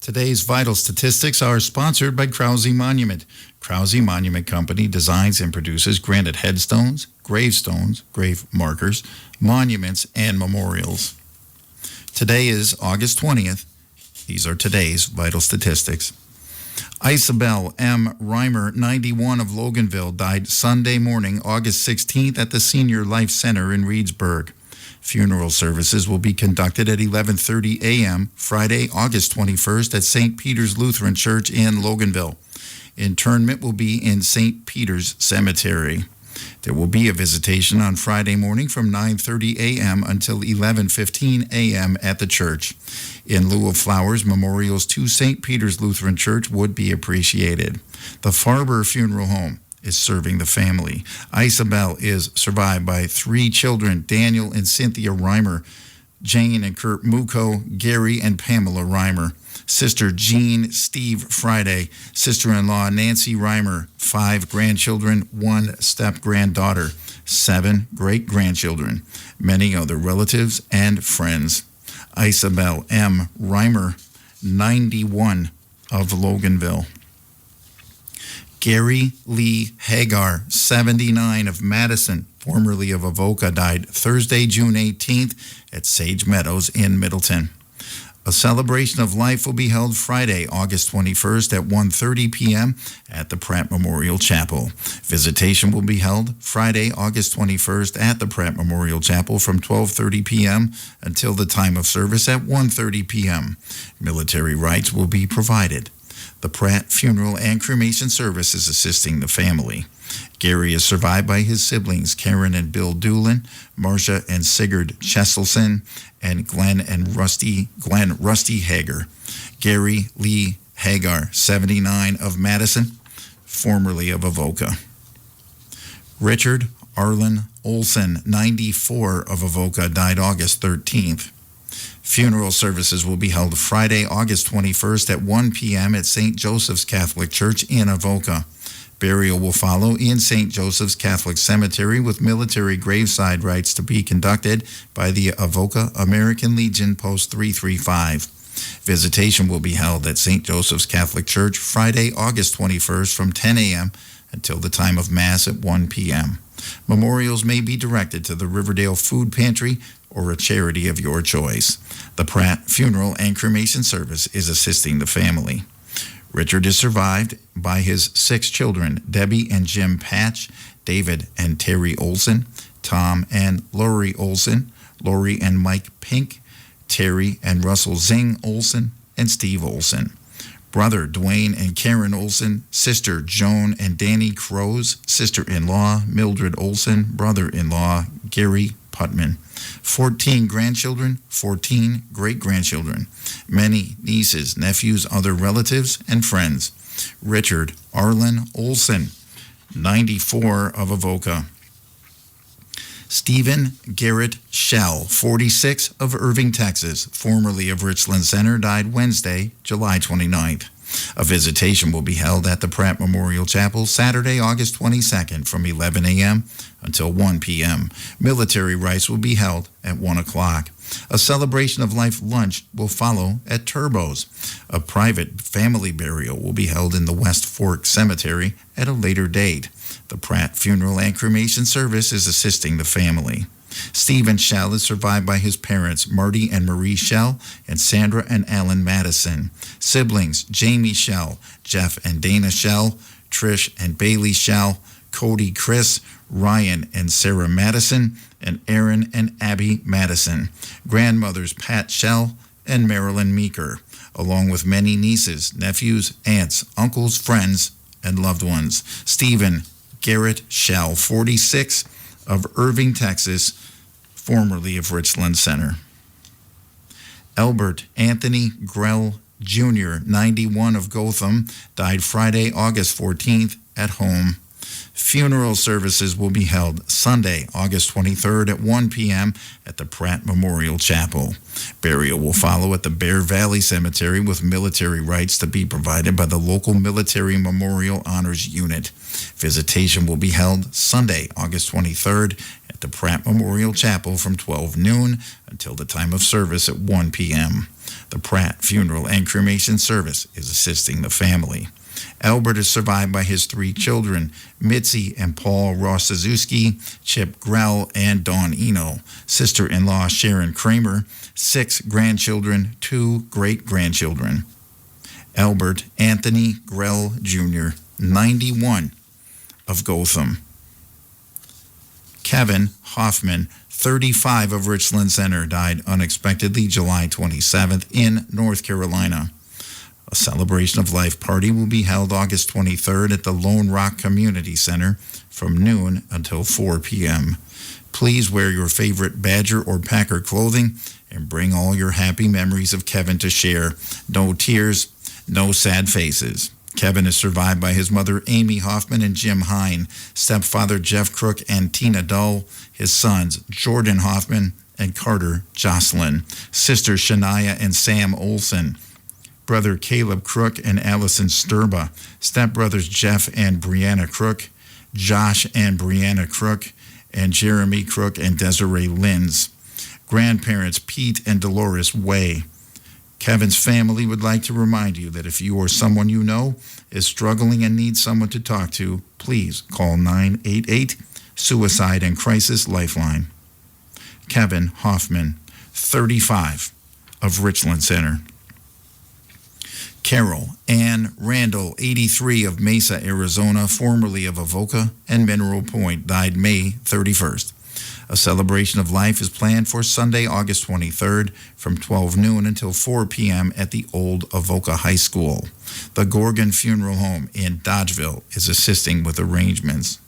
Today's vital statistics are sponsored by Krause Monument. Krause Monument Company designs and produces granite headstones, gravestones, grave markers, monuments, and memorials. Today is August 20th. These are today's vital statistics. Isabel M. Reimer, 91, of Loganville, died Sunday morning, August 16th, at the Senior Life Center in Reedsburg. Funeral services will be conducted at 11:30 a.m. Friday, August 21st at St. Peter's Lutheran Church in Loganville. Interment will be in St. Peter's Cemetery. There will be a visitation on Friday morning from 9:30 a.m. until 11:15 a.m. at the church. In lieu of flowers, memorials to St. Peter's Lutheran Church would be appreciated. The Farber Funeral Home is serving the family. Isabel is survived by 3 children, Daniel and Cynthia Reimer, Jane and Kurt Muko, Gary and Pamela Reimer, sister Jean Steve Friday, sister-in-law Nancy Reimer, 5 grandchildren, 1 step-granddaughter, 7 great-grandchildren, many other relatives and friends. Isabel M. Reimer, 91, of Loganville. Gary Lee Hagar, 79, of Madison, formerly of Avoca, died Thursday, June 18th at Sage Meadows in Middleton. A celebration of life will be held Friday, August 21st at 1:30 p.m. at the Pratt Memorial Chapel. Visitation will be held Friday, August 21st at the Pratt Memorial Chapel from 12:30 p.m. until the time of service at 1:30 p.m. Military rights will be provided. The Pratt Funeral and Cremation Service is assisting the family. Gary is survived by his siblings, Karen and Bill Doolin, Marcia and Sigurd Cheselson, and Glenn Rusty Hager. Gary Lee Hagar, 79, of Madison, formerly of Avoca. Richard Arlen Olson, 94, of Avoca, died August 13th. Funeral services will be held Friday, August 21st at 1 p.m. at St. Joseph's Catholic Church in Avoca. Burial will follow in St. Joseph's Catholic Cemetery with military graveside rites to be conducted by the Avoca American Legion Post 335. Visitation will be held at St. Joseph's Catholic Church Friday, August 21st from 10 a.m. until the time of Mass at 1 p.m. Memorials may be directed to the Riverdale Food Pantry or a charity of your choice. The Pratt Funeral and Cremation Service is assisting the family. Richard is survived by his 6 children, Debbie and Jim Patch, David and Terry Olson, Tom and Lori Olson, Lori and Mike Pink, Terry and Russell Zing Olson, and Steve Olson. Brother Dwayne and Karen Olson, sister Joan and Danny Crows, sister-in-law Mildred Olson, brother-in-law Gary Putman. 14 grandchildren, 14 great-grandchildren, many nieces, nephews, other relatives, and friends. Richard Arlen Olson, 94, of Avoca. Stephen Garrett Shell, 46, of Irving, Texas, formerly of Richland Center, died Wednesday, July 29th. A visitation will be held at the Pratt Memorial Chapel Saturday, August 22nd from 11 a.m. until 1 p.m. Military rites will be held at 1 o'clock. A celebration of life lunch will follow at Turbo's. A private family burial will be held in the West Fork Cemetery at a later date. The Pratt Funeral and Cremation Service is assisting the family. Stephen Shell is survived by his parents, Marty and Marie Shell, and Sandra and Alan Madison. Siblings, Jamie Shell, Jeff and Dana Shell, Trish and Bailey Shell, Cody Chris, Ryan and Sarah Madison, and Aaron and Abby Madison. Grandmothers, Pat Shell and Marilyn Meeker, along with many nieces, nephews, aunts, uncles, friends, and loved ones. Stephen Garrett Shell, 46, of Irving, Texas, formerly of Richland Center. Albert Anthony Grell Jr., 91, of Gotham, died Friday, August 14th, at home. Funeral services will be held Sunday, August 23rd at 1 p.m. at the Pratt Memorial Chapel. Burial will follow at the Bear Valley Cemetery with military rites to be provided by the local Military Memorial Honors Unit. Visitation will be held Sunday, August 23rd at the Pratt Memorial Chapel from 12 noon until the time of service at 1 p.m. The Pratt Funeral and Cremation Service is assisting the family. Albert is survived by his 3 children, Mitzi and Paul Rossazewski, Chip Grell, and Dawn Eno. Sister-in-law Sharon Kramer, 6 grandchildren, 2 great-grandchildren. Albert Anthony Grell Jr., 91, of Gotham. Kevin Hoffman, 35, of Richland Center, died unexpectedly July 27th in North Carolina. A celebration of life party will be held August 23rd at the Lone Rock Community Center from noon until 4 p.m. Please wear your favorite Badger or Packer clothing and bring all your happy memories of Kevin to share. No tears, no sad faces. Kevin is survived by his mother, Amy Hoffman, and Jim Hine, stepfather, Jeff Crook, and Tina Dull, his sons, Jordan Hoffman and Carter Jocelyn, sisters, Shania and Sam Olson, brother, Caleb Crook and Allison Sturba, stepbrothers, Jeff and Brianna Crook, Josh and Brianna Crook, and Jeremy Crook and Desiree Linz, grandparents, Pete and Dolores Way. Kevin's family would like to remind you that if you or someone you know is struggling and needs someone to talk to, please call 988 Suicide and Crisis Lifeline. Kevin Hoffman, 35, of Richland Center. Carol Ann Randall, 83, of Mesa, Arizona, formerly of Avoca and Mineral Point, died May 31st. A celebration of life is planned for Sunday, August 23rd from 12 noon until 4 p.m. at the old Avoca High School. The Gorgon Funeral Home in Dodgeville is assisting with arrangements.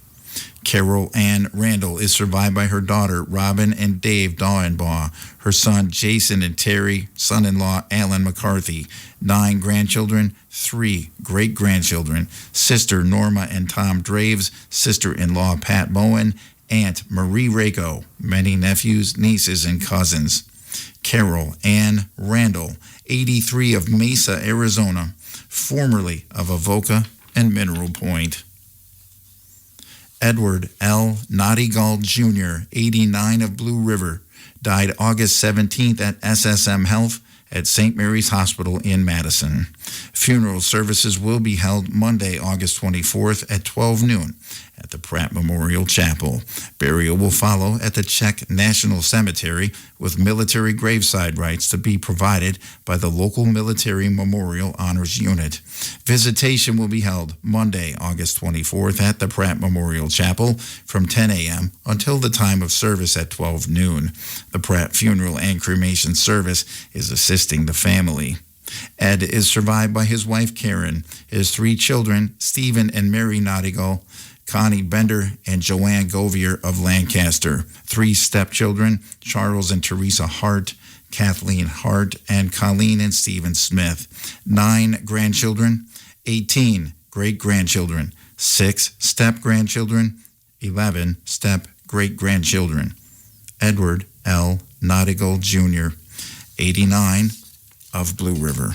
Carol Ann Randall is survived by her daughter, Robin and Dave Dauenbaugh, her son, Jason and Terry, son-in-law, Alan McCarthy, 9 grandchildren, 3 great-grandchildren, sister, Norma and Tom Draves, sister-in-law, Pat Bowen, Aunt Marie Rako, many nephews, nieces, and cousins. Carol Ann Randall, 83, of Mesa, Arizona, formerly of Avoca and Mineral Point. Edward L. Nottigal Jr., 89, of Blue River, died August 17th at SSM Health at St. Mary's Hospital in Madison. Funeral services will be held Monday, August 24th at 12 noon at the Pratt Memorial Chapel. Burial will follow at the Czech National Cemetery with military graveside rites to be provided by the local Military Memorial Honors Unit. Visitation will be held Monday, August 24th at the Pratt Memorial Chapel from 10 a.m. until the time of service at 12 noon. The Pratt Funeral and Cremation Service is assisting the family. Ed is survived by his wife, Karen, his 3 children, Stephen and Mary Nottigal, Connie Bender, and Joanne Govier of Lancaster, 3 stepchildren, Charles and Teresa Hart, Kathleen Hart, and Colleen and Stephen Smith, 9 grandchildren, 18 great-grandchildren, 6 step-grandchildren, 11 step-great-grandchildren. Edward L. Nottigal Jr., 89, of Blue River.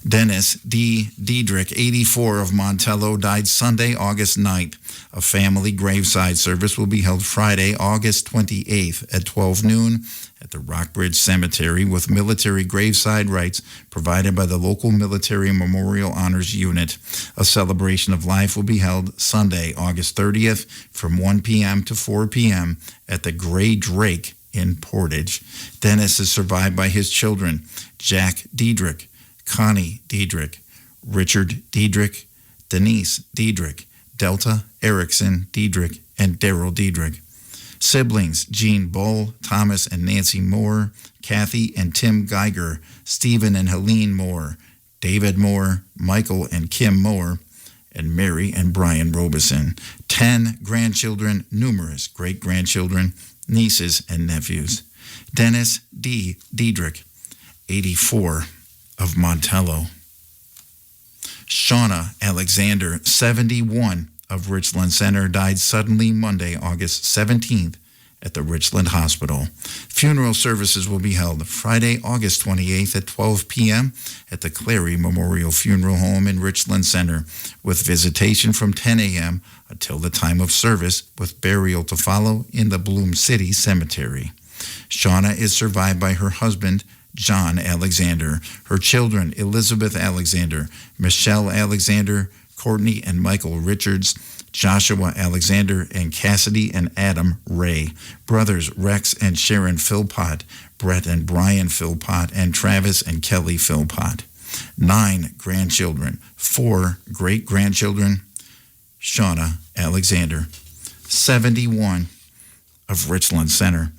Dennis D. Diedrich, 84, of Montello, died Sunday, August 9th. A family graveside service will be held Friday, August 28th at 12 noon at the Rockbridge Cemetery with military graveside rites provided by the local Military Memorial Honors Unit. A celebration of life will be held Sunday, August 30th from 1 p.m. to 4 p.m. at the Gray Drake in Portage. Dennis is survived by his children, Jack Diedrich, Connie Diedrich, Richard Diedrich, Denise Diedrich, Delta Erickson Diedrich, and Daryl Diedrich. Siblings, Jean Bull, Thomas and Nancy Moore, Kathy and Tim Geiger, Stephen and Helene Moore, David Moore, Michael and Kim Moore, and Mary and Brian Robeson. 10 grandchildren, numerous great-grandchildren, nieces and nephews. Dennis D. Diedrich, 84, of Montello. Shauna Alexander, 71, of Richland Center, died suddenly Monday, August 17th at the Richland Hospital. Funeral services will be held Friday, August 28th at 12 p.m. at the Clary Memorial Funeral Home in Richland Center, with visitation from 10 a.m. until the time of service, with burial to follow in the Bloom City Cemetery. Shauna is survived by her husband, John Alexander, her children, Elizabeth Alexander, Michelle Alexander, Courtney and Michael Richards, Joshua Alexander, and Cassidy and Adam Ray, brothers Rex and Sharon Philpott, Brett and Brian Philpott, and Travis and Kelly Philpott. 9 grandchildren, 4 great-grandchildren, Shauna Alexander. 71 of Richland Center.